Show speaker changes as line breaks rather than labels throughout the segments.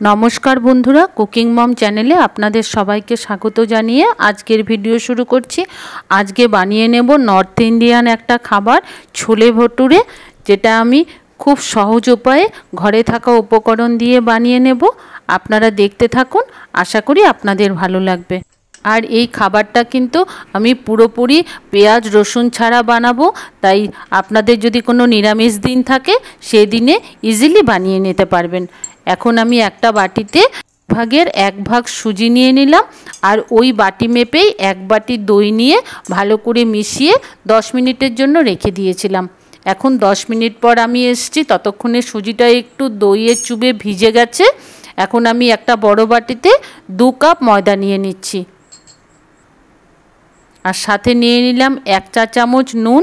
नमस्कार बंधुरा कुकिंग मम चैनेले आपनादेर सबाइके स्वागत जानिए आजकेर भिडियो शुरू करछि। आजके बानिये नेब नर्थ इंडियान एकटा खाबार छोले भटुरे, जेटा आमी खूब सहज उपाये घरे थाका उपकरण दिए बानिये नेब। आपनारा देखते थाकुन, आशा करी आपनादेर भालो लागबे। और ये खाबारटा किन्तु आमी पुरोपुरी पेঁয়াজ रसुन छाड़ा बानाबो, ताई आपनादेर जदि कोनो निरामिष दिन थाके सेई दिने इजिली बानिये निते पारबेन। এখন আমি একটা বাটিতে ভাগের এক ভাগ সুজি নিয়ে নিলাম আর ওই বাটি মেপেই এক বাটি দই নিয়ে ভালো করে মিশিয়ে 10 মিনিটের জন্য রেখে দিয়েছিলাম। এখন 10 মিনিট পর আমি এসেছি, ততক্ষণে সুজিটা একটু দইয়ে চুবে ভিজে গেছে। এখন আমি একটা বড় বাটিতে 2 কাপ ময়দা নিয়ে নিচ্ছি আর সাথে নিয়ে নিলাম 1 চা চামচ নুন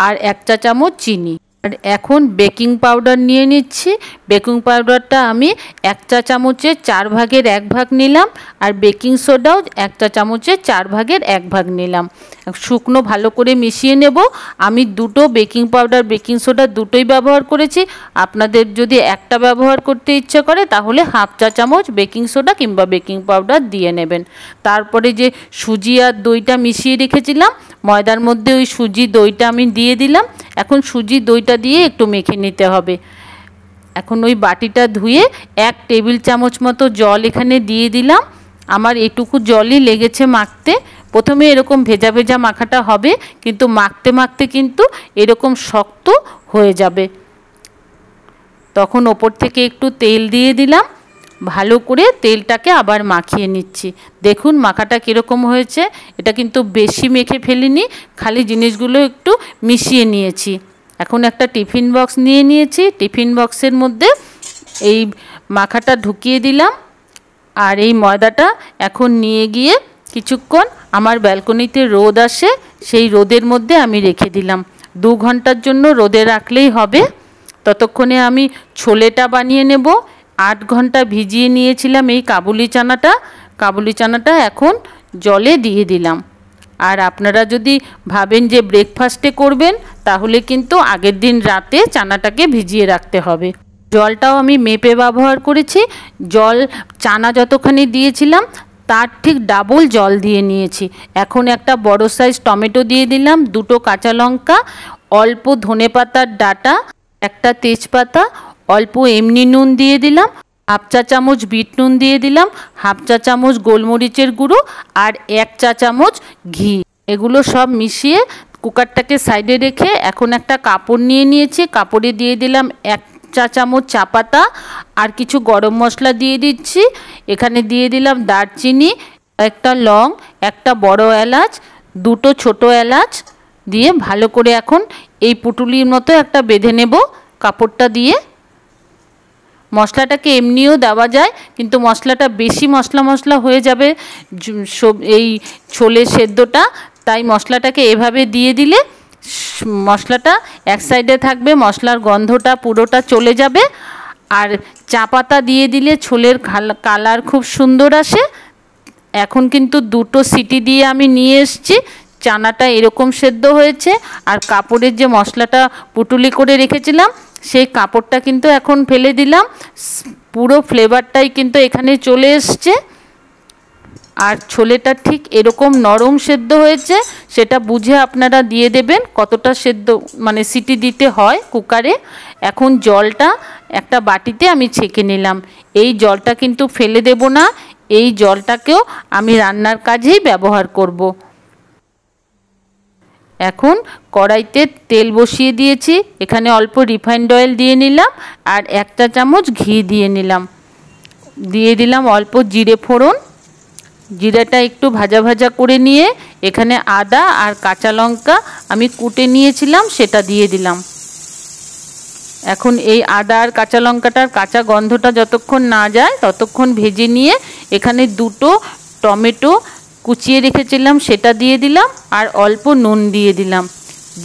আর 1 চা চামচ চিনি। আর এখন বেকিং পাউডার নিয়ে নিচ্ছি। বেকিং পাউডারটা আমি 1 চা চামচের 4 ভাগের 1 ভাগ নিলাম আর বেকিং সোডাও 1 চা চামচের 4 ভাগের 1 ভাগ নিলাম। শুকনো ভালো করে মিশিয়ে নেব। আমি দুটো বেকিং পাউডার বেকিং সোডা দুটোই ব্যবহার করেছি। আপনাদের যদি একটা ব্যবহার করতে ইচ্ছা করে তাহলে হাফ চা চামচ বেকিং সোডা কিংবা বেকিং পাউডার দিয়ে নেবেন। তারপরে যে সুজি আর দইটা মিশিয়ে রেখেছিলাম ময়দার মধ্যে, ওই সুজি দইটা আমি দিয়ে দিলাম। এখন সুজি দইটা দিয়ে একটু মেখে নিতে হবে। এখন ওই বাটিটা ধুয়ে 1 টেবিল চামচ মতো জল এখানে দিয়ে দিলাম। আমার এটুকু জলই লেগেছে মাখতে। প্রথমে এরকম ভেজা ভেজা মাখাটা হবে, কিন্তু মাখতে মাখতে কিন্তু এরকম শক্ত হয়ে যাবে। তখন ওপর থেকে একটু তেল দিয়ে দিলাম। ভালো করে তেলটাকে আবার মাখিয়ে নিচ্ছি। দেখুন মাখাটা কীরকম হয়েছে। এটা কিন্তু বেশি মেখে ফেলিনি, খালি জিনিসগুলো একটু মিশিয়ে নিয়েছি। এখন একটা টিফিন বক্স নিয়ে নিয়েছি। টিফিন বক্সের মধ্যে এই মাখাটা ঢুকিয়ে দিলাম আর এই ময়দাটা এখন নিয়ে গিয়ে কিছুক্ষণ আমার ব্যালকনিতে রোদ আসে সেই রোদের মধ্যে আমি রেখে দিলাম। 2 ঘন্টার জন্য রোদে রাখলেই হবে। ততক্ষণে আমি ছোলেটা বানিয়ে নেব। 8 ঘন্টা ভিজিয়ে নিয়েছিলাম এই কাবুলি চানাটা এখন জলে দিয়ে দিলাম। আর আপনারা যদি ভাবেন যে ব্রেকফাস্টে করবেন তাহলে কিন্তু আগের দিন রাতে চানাটাকে ভিজিয়ে রাখতে হবে। জলটাও আমি মেপে ব্যবহার করেছি। জল চানা যতখানি দিয়েছিলাম তার ঠিক ডাবল জল দিয়ে নিয়েছি। এখন একটা বড় সাইজ টমেটো দিয়ে দিলাম, 2টো কাঁচা লঙ্কা, অল্প ধনেপাতার ডাঁটা, একটা তেজপাতা, অল্প এমনি নুন দিয়ে দিলাম, হাফ চা চামচ বিট নুন দিয়ে দিলাম, হাফ চা চামচ গোলমরিচের গুঁড়ো আর 1 চা চামচ ঘি। এগুলো সব মিশিয়ে কুকারটাকে সাইডে রেখে এখন একটা কাপড় নিয়ে নিয়েছি। কাপড়ে দিয়ে দিলাম 1 চা চামচ চা পাতা আর কিছু গরম মশলা দিয়ে দিচ্ছি। এখানে দিয়ে দিলাম দারচিনি, একটা লং, একটা বড় এলাচ, 2টো ছোট এলাচ দিয়ে ভালো করে এখন এই পুটুলির মতো একটা বেঁধে নেব কাপড়টা দিয়ে। মশলাটাকে এমনিও দেওয়া যায়, কিন্তু মশলাটা বেশি মশলা হয়ে যাবে এই ছোলে সেদ্ধটা, তাই মশলাটাকে এভাবে দিয়ে দিলে মশলাটা এক সাইডে থাকবে, মশলার গন্ধটা পুরোটা চলে যাবে। আর চা পাতা দিয়ে দিলে ছোলের কালার খুব সুন্দর আসে। এখন কিন্তু 2টো সিটি দিয়ে আমি নিয়ে এসেছি। চানাটা এরকম সেদ্ধ হয়েছে আর কাপড়ের যে মশলাটা পুটুলি করে রেখেছিলাম সেই কাপড়টা কিন্তু এখন ফেলে দিলাম। পুরো ফ্লেভারটাই কিন্তু এখানে চলে এসছে। আর ছোলেটা ঠিক এরকম নরম সেদ্ধ হয়েছে, সেটা বুঝে আপনারা দিয়ে দেবেন কতটা সেদ্ধ মানে সিটি দিতে হয় কুকারে। এখন জলটা একটা বাটিতে আমি ছেঁকে নিলাম। এই জলটা কিন্তু ফেলে দেব না, এই জলটাকেও আমি রান্নার কাজেই ব্যবহার করব। এখন কড়াইতে তেল বসিয়ে দিয়েছি। এখানে অল্প রিফাইন্ড অয়েল দিয়ে নিলাম আর 1 চা চামচ ঘি দিয়ে নিলাম। দিয়ে দিলাম অল্প জিরে ফোড়ন। জিরাটা একটু ভাজা ভাজা করে নিয়ে এখানে আদা আর কাঁচা লঙ্কা আমি কুটে নিয়েছিলাম সেটা দিয়ে দিলাম। এখন এই আদা আর কাঁচা লঙ্কাটার কাঁচা গন্ধটা যতক্ষণ না যায় ততক্ষণ ভেজে নিয়ে এখানে 2টো টমেটো কুচিয়ে রেখেছিলাম সেটা দিয়ে দিলাম আর অল্প নুন দিয়ে দিলাম।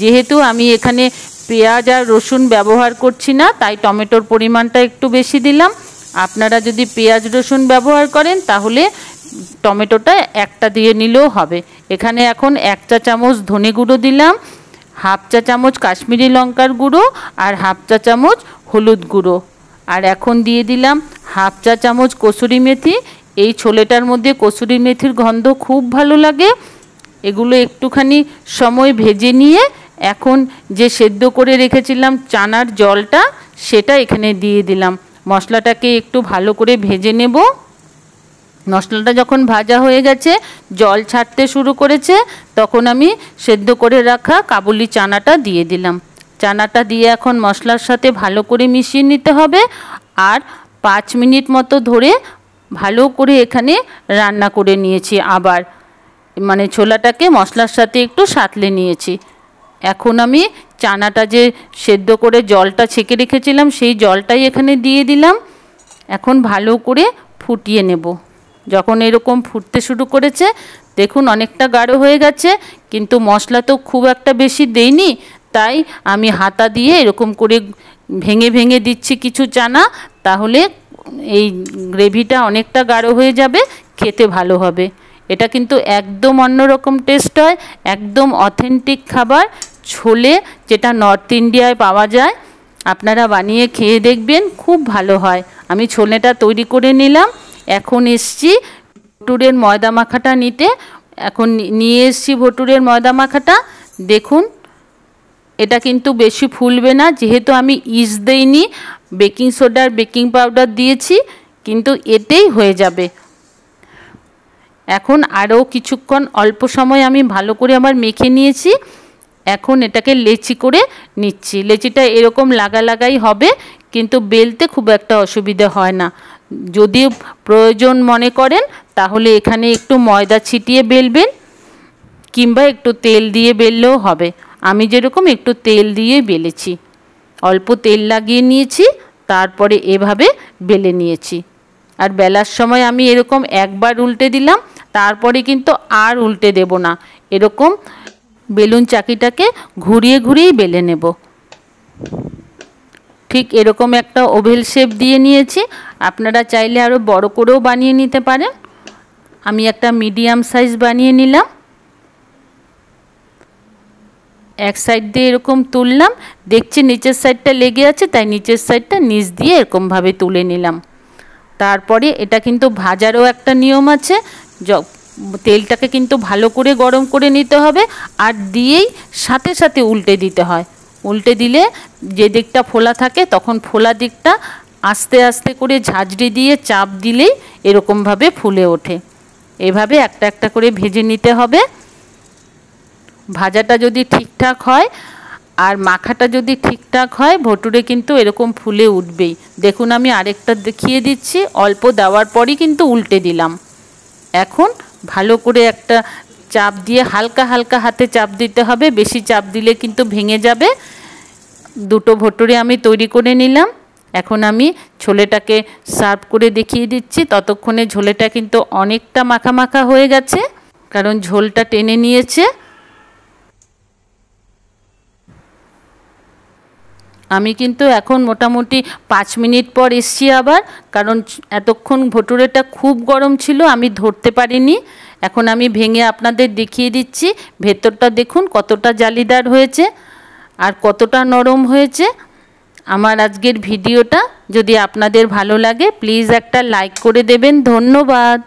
যেহেতু আমি এখানে পেঁয়াজ আর রসুন ব্যবহার করছি না তাই টমেটোর পরিমাণটা একটু বেশি দিলাম। আপনারা যদি পেঁয়াজ রসুন ব্যবহার করেন তাহলে টমেটোটা একটা দিয়ে নিলেও হবে। এখানে এখন 1 চা চামচ ধনে গুঁড়ো দিলাম, হাফ চা চামচ কাশ্মীরি লঙ্কার গুঁড়ো আর হাফ চা চামচ হলুদ গুঁড়ো আর এখন দিয়ে দিলাম হাফ চা চামচ কসুরি মেথি। এই ছোলেটার মধ্যে কসুরি মেথির গন্ধ খুব ভালো লাগে। এগুলো একটুখানি সময় ভেজে নিয়ে এখন যে সেদ্ধ করে রেখেছিলাম চানার জলটা সেটা এখানে দিয়ে দিলাম। মশলাটাকে একটু ভালো করে ভেজে নেব। মশলাটা যখন ভাজা হয়ে গেছে, জল ছাড়তে শুরু করেছে, তখন আমি সেদ্ধ করে রাখা কাবুলি চানাটা দিয়ে দিলাম। চানাটা দিয়ে এখন মশলার সাথে ভালো করে মিশিয়ে নিতে হবে। আর 5 মিনিট মতো ধরে ভালো করে এখানে রান্না করে নিয়েছি। আবার মানে ছোলাটাকে মশলার সাথে একটু সাঁতলে নিয়েছি। এখন আমি চানাটা যে সেদ্ধ করে জলটা ছেঁকে রেখেছিলাম সেই জলটাই এখানে দিয়ে দিলাম। এখন ভালো করে ফুটিয়ে নেব। যখন এরকম ফুটতে শুরু করেছে, দেখুন অনেকটা গাঢ় হয়ে গেছে, কিন্তু মশলা তো খুব একটা বেশি দেইনি, তাই আমি হাতা দিয়ে এরকম করে ভেঙে ভেঙে দিচ্ছি কিছু চানা। তাহলে এই গ্রেভিটা অনেকটা গাঢ় হয়ে যাবে, খেতে ভালো হবে। এটা কিন্তু একদম অন্যরকম টেস্ট হয়, একদম অথেন্টিক খাবার, ছোলে, যেটা নর্থ ইন্ডিয়ায় পাওয়া যায়। আপনারা বানিয়ে খেয়ে দেখবেন, খুব ভালো হয়। আমি ছোলেটা তৈরি করে নিলাম। এখন এসছি ভটুরের ময়দা মাখাটা নিতে। এখন নিয়ে এসছি ভটুরের ময়দা মাখাটা। দেখুন এটা কিন্তু বেশি ফুলবে না, যেহেতু আমি ইস্ট দেইনি, বেকিং সোডা আর বেকিং পাউডার দিয়েছি, কিন্তু এতেই হয়ে যাবে। এখন আরও কিছুক্ষণ অল্প সময় আমি ভালো করে আবার মেখে নিয়েছি। এখন এটাকে লেচি করে নিচ্ছি। লেচিটা এরকম লাগা লাগাই হবে, কিন্তু বেলতে খুব একটা অসুবিধা হয় না। যদি প্রয়োজন মনে করেন তাহলে এখানে একটু ময়দা ছিটিয়ে বেলবেন, কিংবা একটু তেল দিয়ে বেললেও হবে। আমি যেরকম একটু তেল দিয়ে বেলেছি, অল্প তেল লাগিয়ে নিয়েছি, তারপরে এভাবে বেলে নিয়েছি। আর বেলার সময় আমি এরকম একবার উল্টে দিলাম, তারপরে কিন্তু আর উল্টে দেব না। এরকম বেলুন চাকিটাকে ঘুরিয়ে ঘুরিয়েই বেলে নেব। ঠিক এরকম একটা ওভেল শেপ দিয়ে নিয়েছি। আপনারা চাইলে আরও বড় করেও বানিয়ে নিতে পারেন। আমি একটা মিডিয়াম সাইজ বানিয়ে নিলাম। এক সাইড দিয়ে এরকম তুললাম, দেখছি নিচের সাইডটা লেগে আছে, তাই নিচের সাইডটা নিচ দিয়ে এরকমভাবে তুলে নিলাম। তারপরে এটা কিন্তু ভাজারও একটা নিয়ম আছে। তেলটাকে কিন্তু ভালো করে গরম করে নিতে হবে, আর দিয়েই সাথে সাথে উল্টে দিতে হয়। উল্টে দিলে যে দিকটা ফোলা থাকে, তখন ফোলা দিকটা আস্তে আস্তে করে ঝাঁঝরি দিয়ে চাপ দিলেই এরকমভাবে ফুলে ওঠে। এভাবে একটা একটা করে ভেজে নিতে হবে। ভাজাটা যদি ঠিকঠাক হয় আর মাখাটা যদি ঠিকঠাক হয়, ভটুরে কিন্তু এরকম ফুলে উঠবেই। দেখুন আমি আরেকটা দেখিয়ে দিচ্ছি। অল্প দেওয়ার পরই কিন্তু উল্টে দিলাম। এখন ভালো করে একটা চাপ দিয়ে হালকা হালকা হাতে চাপ দিতে হবে, বেশি চাপ দিলে কিন্তু ভেঙে যাবে। দুটো ভটুরে আমি তৈরি করে নিলাম। এখন আমি ছোলেটাকে সার্ভ করে দেখিয়ে দিচ্ছি। ততক্ষণে ঝোলেটা কিন্তু অনেকটা মাখা মাখা হয়ে গেছে, কারণ ঝোলটা টেনে নিয়েছে। আমি কিন্তু এখন মোটামুটি 5 মিনিট পর এসছি আবার, কারণ এতক্ষণ ভটুরেটা খুব গরম ছিল, আমি ধরতে পারিনি। এখন আমি ভেঙে আপনাদের দেখিয়ে দিচ্ছি। ভেতরটা দেখুন কতটা জালিদার হয়েছে আর কতটা নরম হয়েছে। আমার আজকের ভিডিওটা যদি আপনাদের ভালো লাগে, প্লিজ একটা লাইক করে দেবেন। ধন্যবাদ।